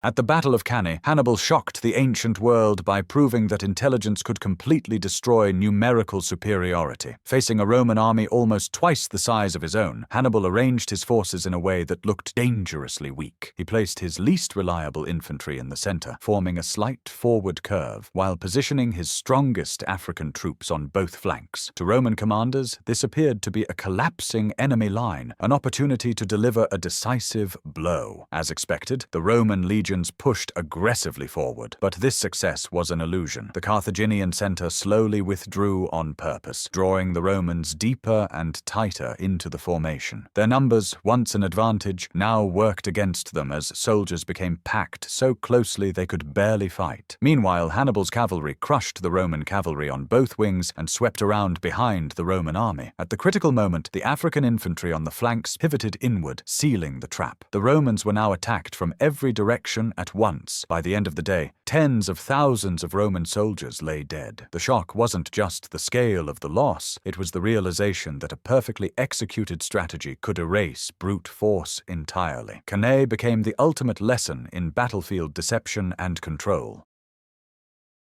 At the Battle of Cannae, Hannibal shocked the ancient world by proving that intelligence could completely destroy numerical superiority. Facing a Roman army almost twice the size of his own, Hannibal arranged his forces in a way that looked dangerously weak. He placed his least reliable infantry in the center, forming a slight forward curve, while positioning his strongest African troops on both flanks. To Roman commanders, this appeared to be a collapsing enemy line, an opportunity to deliver a decisive blow. As expected, the Roman legions pushed aggressively forward, but this success was an illusion. The Carthaginian center slowly withdrew on purpose, drawing the Romans deeper and tighter into the formation. Their numbers, once an advantage, now worked against them as soldiers became packed so closely they could barely fight. Meanwhile, Hannibal's cavalry crushed the Roman cavalry on both wings and swept around behind the Roman army. At the critical moment, the African infantry on the flanks pivoted inward, sealing the trap. The Romans were now attacked from every direction at once. By the end of the day, tens of thousands of Roman soldiers lay dead. The shock wasn't just the scale of the loss, it was the realization that a perfectly executed strategy could erase brute force entirely. Cannae became the ultimate lesson in battlefield deception and control.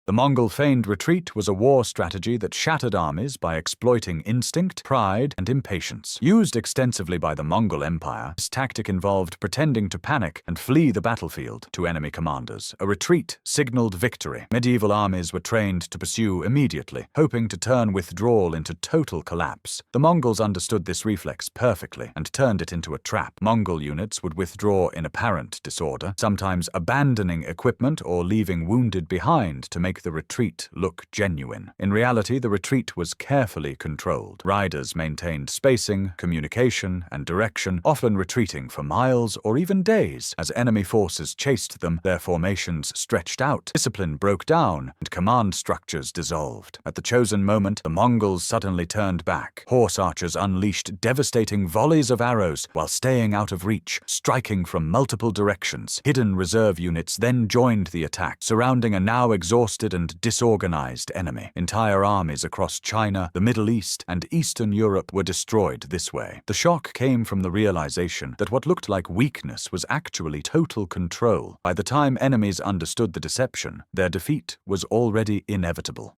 The Mongol feigned retreat was a war strategy that shattered armies by exploiting instinct, pride, and impatience. Used extensively by the Mongol Empire, this tactic involved pretending to panic and flee the battlefield to enemy commanders. A retreat signaled victory. Medieval armies were trained to pursue immediately, hoping to turn withdrawal into total collapse. The Mongols understood this reflex perfectly and turned it into a trap. Mongol units would withdraw in apparent disorder, sometimes abandoning equipment or leaving wounded behind to make the retreat look genuine. In reality, the retreat was carefully controlled. Riders maintained spacing, communication, and direction, often retreating for miles or even days. As enemy forces chased them, their formations stretched out, discipline broke down, and command structures dissolved. At the chosen moment, the Mongols suddenly turned back. Horse archers unleashed devastating volleys of arrows while staying out of reach, striking from multiple directions. Hidden reserve units then joined the attack, surrounding a now exhausted and disorganized enemy. Entire armies across China, the Middle East, and Eastern Europe were destroyed this way. The shock came from the realization that what looked like weakness was actually total control. By the time enemies understood the deception, their defeat was already inevitable.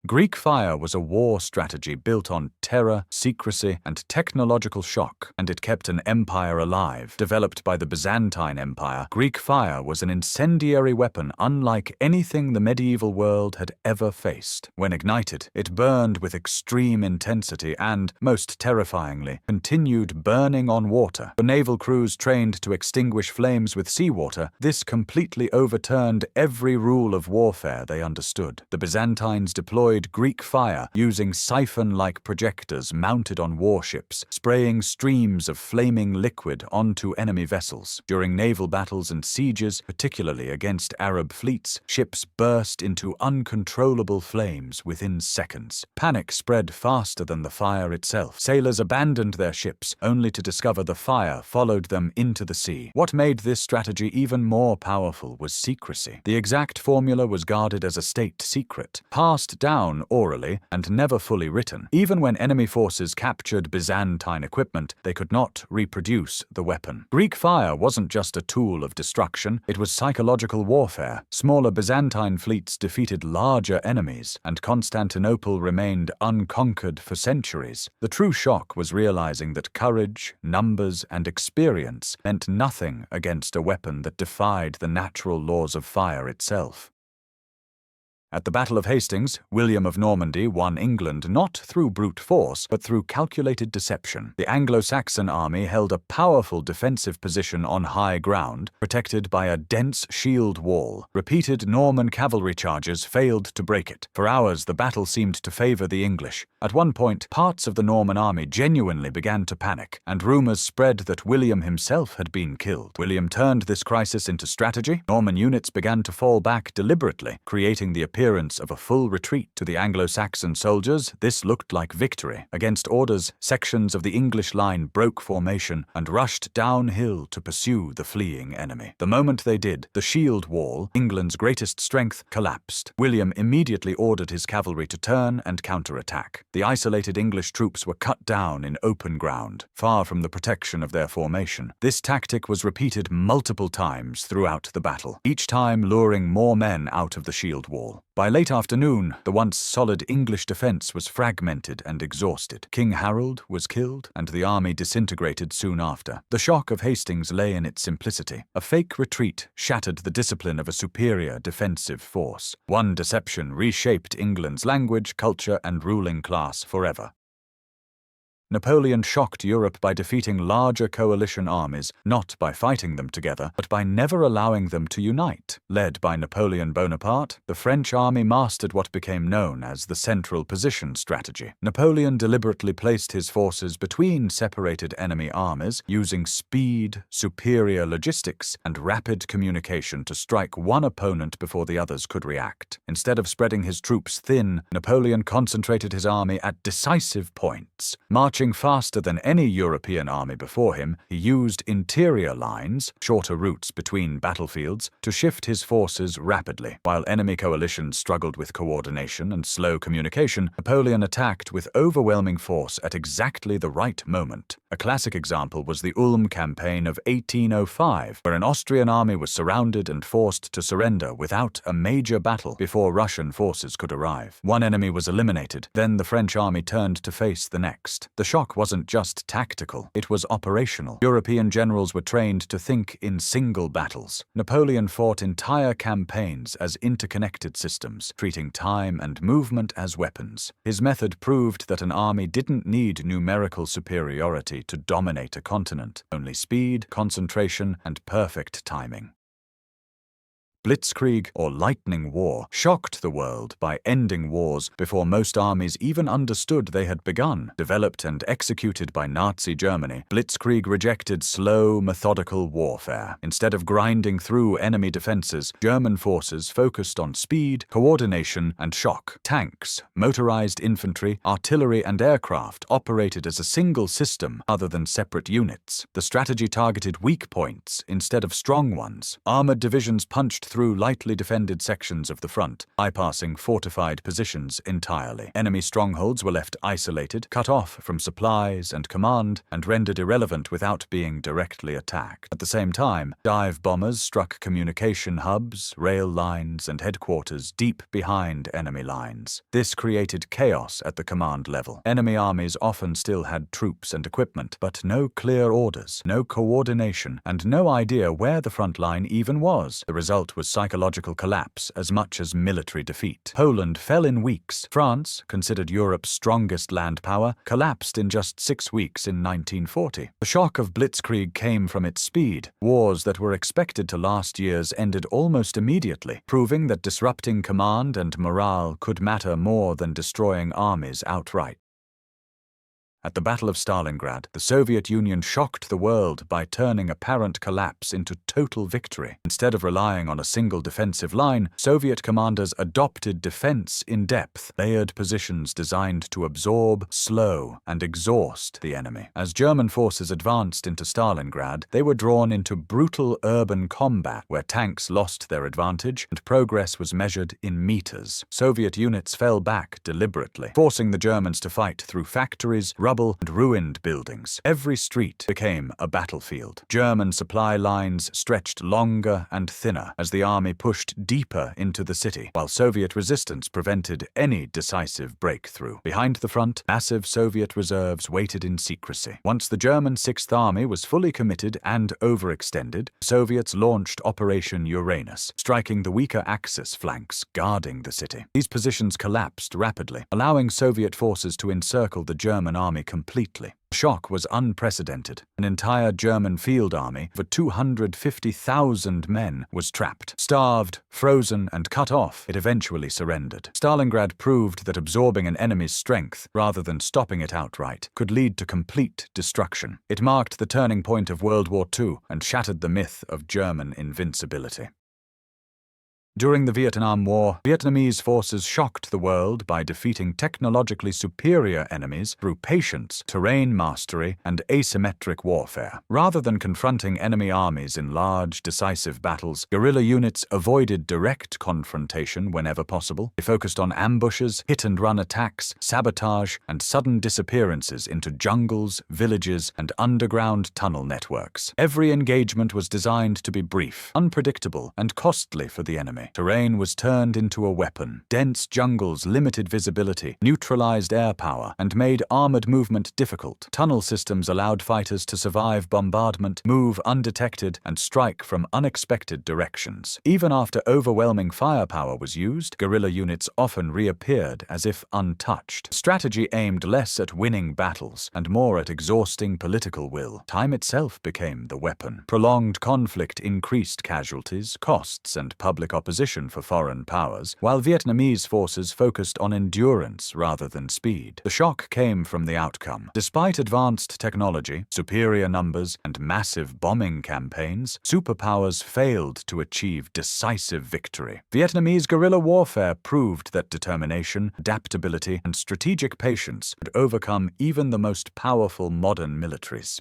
Greek fire was a war strategy built on terror, secrecy, and technological shock, and it kept an empire alive. Developed by the Byzantine Empire, Greek fire was an incendiary weapon unlike anything the medieval world had ever faced. When ignited, it burned with extreme intensity and, most terrifyingly, continued burning on water. For naval crews trained to extinguish flames with seawater, this completely overturned every rule of warfare they understood. The Byzantines deployed Greek fire using siphon-like projectors mounted on warships, spraying streams of flaming liquid onto enemy vessels. During naval battles and sieges, particularly against Arab fleets, ships burst into uncontrollable flames within seconds. Panic spread faster than the fire itself. Sailors abandoned their ships, only to discover the fire followed them into the sea. What made this strategy even more powerful was secrecy. The exact formula was guarded as a state secret, passed down orally and never fully written. Even when enemy forces captured Byzantine equipment, they could not reproduce the weapon. Greek fire wasn't just a tool of destruction, it was psychological warfare. Smaller Byzantine fleets defeated larger enemies, and Constantinople remained unconquered for centuries. The true shock was realizing that courage, numbers, and experience meant nothing against a weapon that defied the natural laws of fire itself. At the Battle of Hastings, William of Normandy won England not through brute force, but through calculated deception. The Anglo-Saxon army held a powerful defensive position on high ground, protected by a dense shield wall. Repeated Norman cavalry charges failed to break it. For hours, the battle seemed to favor the English. At one point, parts of the Norman army genuinely began to panic, and rumors spread that William himself had been killed. William turned this crisis into strategy. Norman units began to fall back deliberately, creating the appearance appearance of a full retreat. To the Anglo-Saxon soldiers, this looked like victory. Against orders, sections of the English line broke formation and rushed downhill to pursue the fleeing enemy. The moment they did, the shield wall, England's greatest strength, collapsed. William immediately ordered his cavalry to turn and counterattack. The isolated English troops were cut down in open ground, far from the protection of their formation. This tactic was repeated multiple times throughout the battle, each time luring more men out of the shield wall. By late afternoon, the once solid English defense was fragmented and exhausted. King Harold was killed, and the army disintegrated soon after. The shock of Hastings lay in its simplicity. A fake retreat shattered the discipline of a superior defensive force. One deception reshaped England's language, culture, and ruling class forever. Napoleon shocked Europe by defeating larger coalition armies, not by fighting them together, but by never allowing them to unite. Led by Napoleon Bonaparte, the French army mastered what became known as the central position strategy. Napoleon deliberately placed his forces between separated enemy armies, using speed, superior logistics, and rapid communication to strike one opponent before the others could react. Instead of spreading his troops thin, Napoleon concentrated his army at decisive points. Marching faster than any European army before him, he used interior lines, shorter routes between battlefields, to shift his forces rapidly. While enemy coalitions struggled with coordination and slow communication, Napoleon attacked with overwhelming force at exactly the right moment. A classic example was the Ulm campaign of 1805, where an Austrian army was surrounded and forced to surrender without a major battle before Russian forces could arrive. One enemy was eliminated, then the French army turned to face the next. The shock wasn't just tactical, it was operational. European generals were trained to think in single battles. Napoleon fought entire campaigns as interconnected systems, treating time and movement as weapons. His method proved that an army didn't need numerical superiority to dominate a continent, only speed, concentration, and perfect timing. Blitzkrieg, or Lightning War, shocked the world by ending wars before most armies even understood they had begun. Developed and executed by Nazi Germany, Blitzkrieg rejected slow, methodical warfare. Instead of grinding through enemy defenses, German forces focused on speed, coordination, and shock. Tanks, motorized infantry, artillery, and aircraft operated as a single system rather than separate units. The strategy targeted weak points instead of strong ones. Armored divisions punched through lightly defended sections of the front, bypassing fortified positions entirely. Enemy strongholds were left isolated, cut off from supplies and command, and rendered irrelevant without being directly attacked. At the same time, dive bombers struck communication hubs, rail lines, and headquarters deep behind enemy lines. This created chaos at the command level. Enemy armies often still had troops and equipment, but no clear orders, no coordination, and no idea where the front line even was. The result was psychological collapse as much as military defeat. Poland fell in weeks. France, considered Europe's strongest land power, collapsed in just 6 weeks in 1940. The shock of Blitzkrieg came from its speed. Wars that were expected to last years ended almost immediately, proving that disrupting command and morale could matter more than destroying armies outright. At the Battle of Stalingrad, the Soviet Union shocked the world by turning apparent collapse into total victory. Instead of relying on a single defensive line, Soviet commanders adopted defense in depth, layered positions designed to absorb, slow, and exhaust the enemy. As German forces advanced into Stalingrad, they were drawn into brutal urban combat, where tanks lost their advantage and progress was measured in meters. Soviet units fell back deliberately, forcing the Germans to fight through factories, rubble, and ruined buildings. Every street became a battlefield. German supply lines stretched longer and thinner as the army pushed deeper into the city, while Soviet resistance prevented any decisive breakthrough. Behind the front, massive Soviet reserves waited in secrecy. Once the German Sixth Army was fully committed and overextended, Soviets launched Operation Uranus, striking the weaker Axis flanks, guarding the city. These positions collapsed rapidly, allowing Soviet forces to encircle the German army completely. The shock was unprecedented. An entire German field army of 250,000 men was trapped. Starved, frozen, and cut off, it eventually surrendered. Stalingrad proved that absorbing an enemy's strength, rather than stopping it outright, could lead to complete destruction. It marked the turning point of World War II and shattered the myth of German invincibility. During the Vietnam War, Vietnamese forces shocked the world by defeating technologically superior enemies through patience, terrain mastery, and asymmetric warfare. Rather than confronting enemy armies in large, decisive battles, guerrilla units avoided direct confrontation whenever possible. They focused on ambushes, hit-and-run attacks, sabotage, and sudden disappearances into jungles, villages, and underground tunnel networks. Every engagement was designed to be brief, unpredictable, and costly for the enemy. Terrain was turned into a weapon. Dense jungles limited visibility, neutralized air power, and made armored movement difficult. Tunnel systems allowed fighters to survive bombardment, move undetected, and strike from unexpected directions. Even after overwhelming firepower was used, guerrilla units often reappeared as if untouched. Strategy aimed less at winning battles and more at exhausting political will. Time itself became the weapon. Prolonged conflict increased casualties, costs, and public opposition for foreign powers, while Vietnamese forces focused on endurance rather than speed. The shock came from the outcome. Despite advanced technology, superior numbers, and massive bombing campaigns, superpowers failed to achieve decisive victory. Vietnamese guerrilla warfare proved that determination, adaptability, and strategic patience could overcome even the most powerful modern militaries.